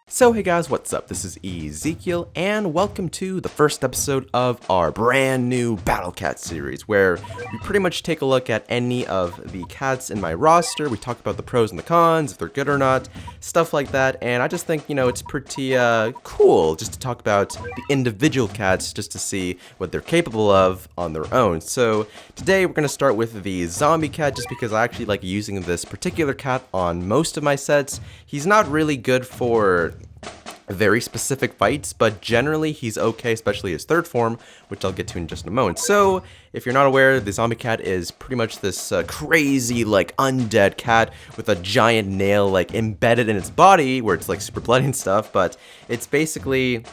So hey guys, what's up? This is Ezekiel, and welcome to the first episode of our brand new Battle Cat series, where we pretty much take a look at any of the cats in my roster. We talk about the pros and the cons, if they're good or not, stuff like that, and I just think, it's pretty cool just to talk about the individual cats, just to see what they're capable of on their own. So today we're going to start with the zombie cat, just because I actually like using this particular cat on most of my sets. He's not really good for very specific fights, but generally he's okay, especially his third form, which I'll get to in just a moment. So if you're not aware, the zombie cat is pretty much this crazy like undead cat with a giant nail like embedded in its body where it's like super bloody and stuff, but it's basically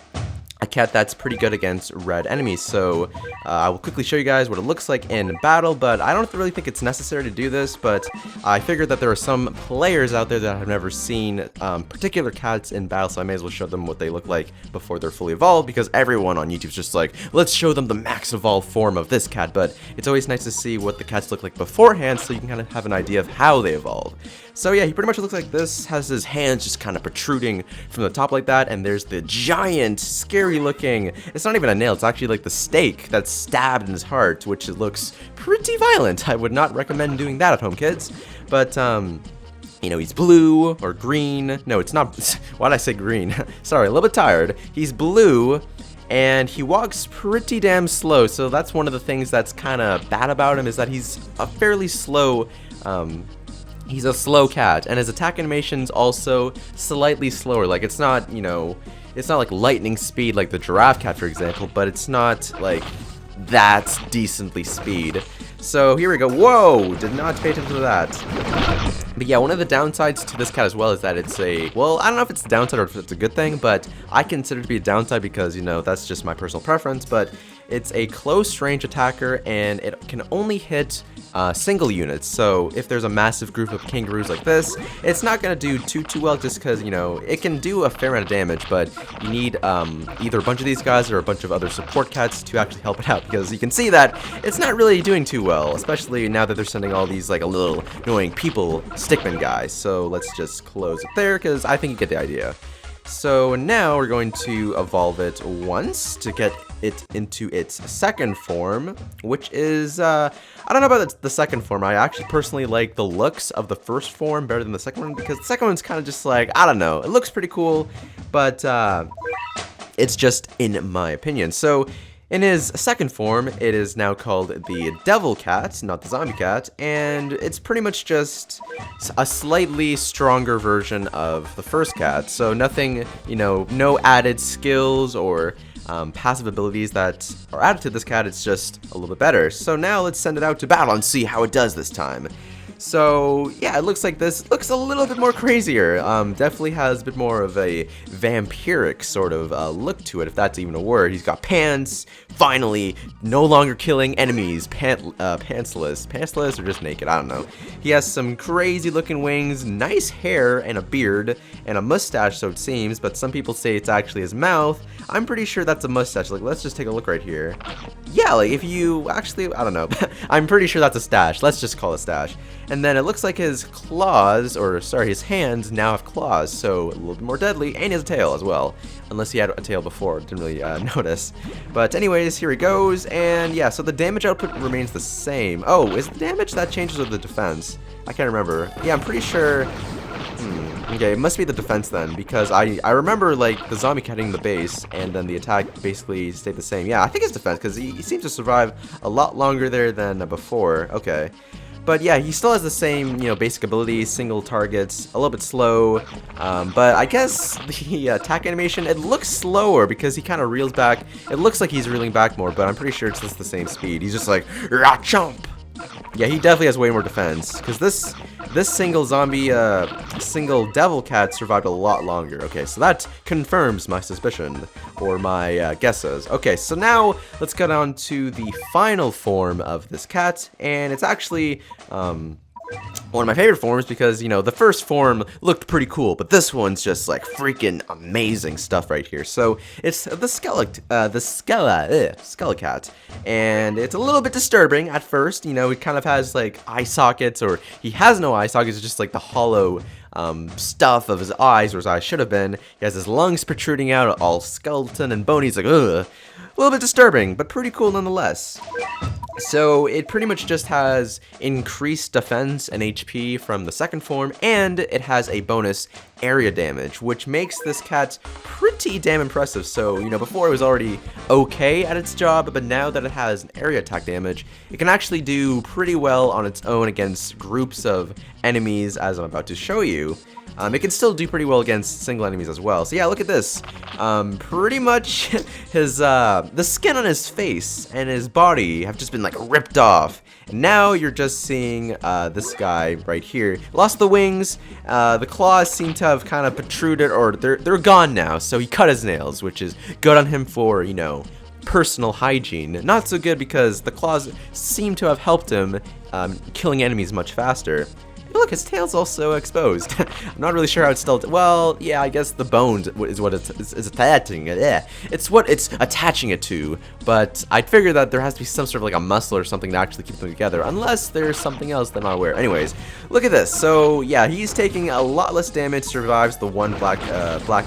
a cat that's pretty good against red enemies. So I will quickly show you guys what it looks like in battle, but I don't really think it's necessary to do this, but I figured that there are some players out there that have never seen particular cats in battle, so I may as well show them what they look like before they're fully evolved, because everyone on YouTube is just like, let's show them the max evolved form of this cat, but it's always nice to see what the cats look like beforehand so you can kind of have an idea of how they evolve. So yeah, he pretty much looks like this, has his hands just kind of protruding from the top like that, and there's the giant, scary looking, it's not even a nail, it's actually like the stake that's stabbed in his heart, which looks pretty violent. I would not recommend doing that at home, kids. But, he's blue or green. No, it's not. Why'd I say green? Sorry, a little bit tired. He's blue, and he walks pretty damn slow, so that's one of the things that's kind of bad about him, is that he's a fairly slow, he's a slow cat, and his attack animation's also slightly slower. Like, it's not, it's not like lightning speed like the giraffe cat, for example, but it's not like that decently speed. So here we go. Whoa! Did not pay attention to that. But yeah, one of the downsides to this cat as well is that it's well, I don't know if it's a downside or if it's a good thing, but I consider it to be a downside because, that's just my personal preference, but it's a close range attacker, and it can only hit single units. So if there's a massive group of kangaroos like this, it's not going to do too well, just because, it can do a fair amount of damage, but you need either a bunch of these guys or a bunch of other support cats to actually help it out, because you can see that it's not really doing too well, especially now that they're sending all these like a little annoying people stickman guys. So let's just close it there, because I think you get the idea. So now we're going to evolve it once to get it into its second form, which is, I don't know about the second form. I actually personally like the looks of the first form better than the second one, because the second one's kind of just like, I don't know, it looks pretty cool, but it's just in my opinion. So in his second form, it is now called the Devil Cat, not the Zombie Cat, and it's pretty much just a slightly stronger version of the first cat. So nothing, no added skills or passive abilities that are added to this cat, it's just a little bit better. So now let's send it out to battle and see how it does this time. So yeah, it looks like this looks a little bit more crazier. Definitely has a bit more of a vampiric sort of look to it, if that's even a word. He's got pants, finally, no longer killing enemies, pantsless or just naked, I don't know. He has some crazy looking wings, nice hair and a beard, and a mustache, so it seems, but some people say it's actually his mouth. I'm pretty sure that's a mustache. Like, let's just take a look right here. Yeah, like if you actually, I don't know. I'm pretty sure that's a stash. Let's just call it a stash. And then it looks like his claws, or sorry, his hands now have claws, so a little bit more deadly, and he has a tail as well. Unless he had a tail before, didn't really notice. But anyways, here he goes, and yeah, so the damage output remains the same. Oh, is the damage that changes with the defense? I can't remember. Yeah, I'm pretty sure. Okay, it must be the defense then, because I remember like the zombie cat hitting the base, and then the attack basically stayed the same. Yeah, I think it's defense, because he seems to survive a lot longer there than before. Okay. But yeah, he still has the same, basic abilities, single targets, a little bit slow, but I guess the attack animation, it looks slower because he kind of reels back. It looks like he's reeling back more, but I'm pretty sure it's just the same speed. He's just like, rah, chomp! Yeah, he definitely has way more defense, because this single zombie, single devil cat survived a lot longer. Okay, so that confirms my suspicion, or my guesses. Okay, so now let's get on to the final form of this cat, and it's actually, one of my favorite forms because, you know, the first form looked pretty cool, but this one's just like freaking amazing stuff right here. So it's the Skelecat, and it's a little bit disturbing at first. You know, it kind of has like eye sockets, or he has no eye sockets, it's just like the hollow stuff of his eyes, where his eyes should have been. He has his lungs protruding out, all skeleton and bony. He's like, ugh. A little bit disturbing, but pretty cool nonetheless. So it pretty much just has increased defense and HP from the second form, and it has a bonus area damage, which makes this cat pretty damn impressive. So, you know, before it was already okay at its job, but now that it has an area attack damage, it can actually do pretty well on its own against groups of enemies, as I'm about to show you. It can still do pretty well against single enemies as well. So yeah, look at this. Pretty much his the skin on his face and his body have just been like ripped off. And now you're just seeing this guy right here. Lost the wings. The claws seem to have kind of protruded, or they're gone now. So he cut his nails, which is good on him for, you know, personal hygiene. Not so good because the claws seem to have helped him killing enemies much faster. Look, his tail's also exposed. I'm not really sure how it's still. Well, yeah, I guess the bones is what it's attaching it. Yeah, it's what it's attaching it to. But I figure that there has to be some sort of like a muscle or something to actually keep them together, unless there's something else that I'm not aware. Anyways, look at this. So yeah, he's taking a lot less damage. Survives the one black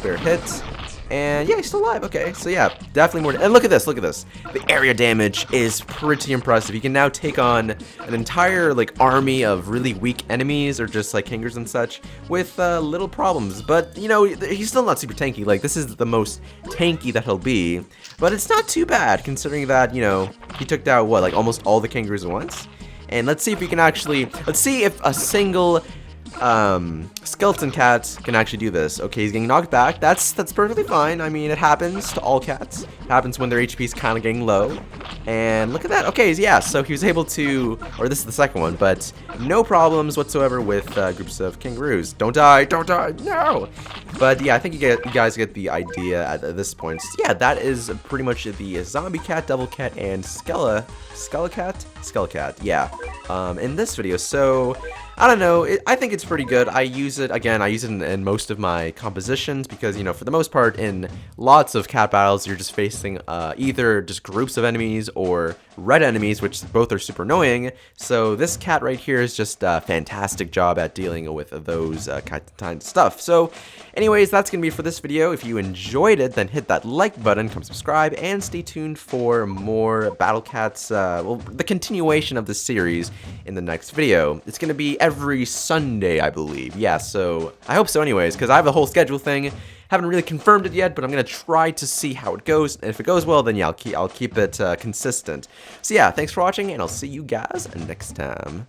bear hit. And yeah, he's still alive. Okay, so yeah, definitely more. And look at this, look at this. The area damage is pretty impressive. You can now take on an entire like army of really weak enemies, or just like kangaroos and such, with little problems. But you know, he's still not super tanky. Like, this is the most tanky that he'll be, but it's not too bad considering that, you know, he took down what, like almost all the kangaroos at once. And let's see if we can actually, let's see if a single skeleton cat can actually do this. Okay, he's getting knocked back. That's perfectly fine. I mean, it happens to all cats. It happens when their HP is kind of getting low. And look at that. Okay, yeah, so he was able to, or this is the second one, but no problems whatsoever with groups of kangaroos. Don't die, no! But yeah, I think you guys get the idea at this point. So, yeah, that is pretty much the zombie cat, devil cat, and Skelecat, yeah, in this video. So I don't know, I think it's pretty good. I use it in most of my compositions because, you know, for the most part in lots of cat battles, you're just facing either just groups of enemies or red enemies, which both are super annoying. So this cat right here is just a fantastic job at dealing with those kind of stuff. So anyways, that's going to be it for this video. If you enjoyed it, then hit that like button, come subscribe, and stay tuned for more Battle Cats, well, the continuation of the series in the next video. It's going to be every Sunday, I believe. Yeah, so I hope so anyways, because I have a whole schedule thing. Haven't really confirmed it yet, but I'm going to try to see how it goes. And if it goes well, then yeah, I'll keep it consistent. So yeah, thanks for watching, and I'll see you guys next time.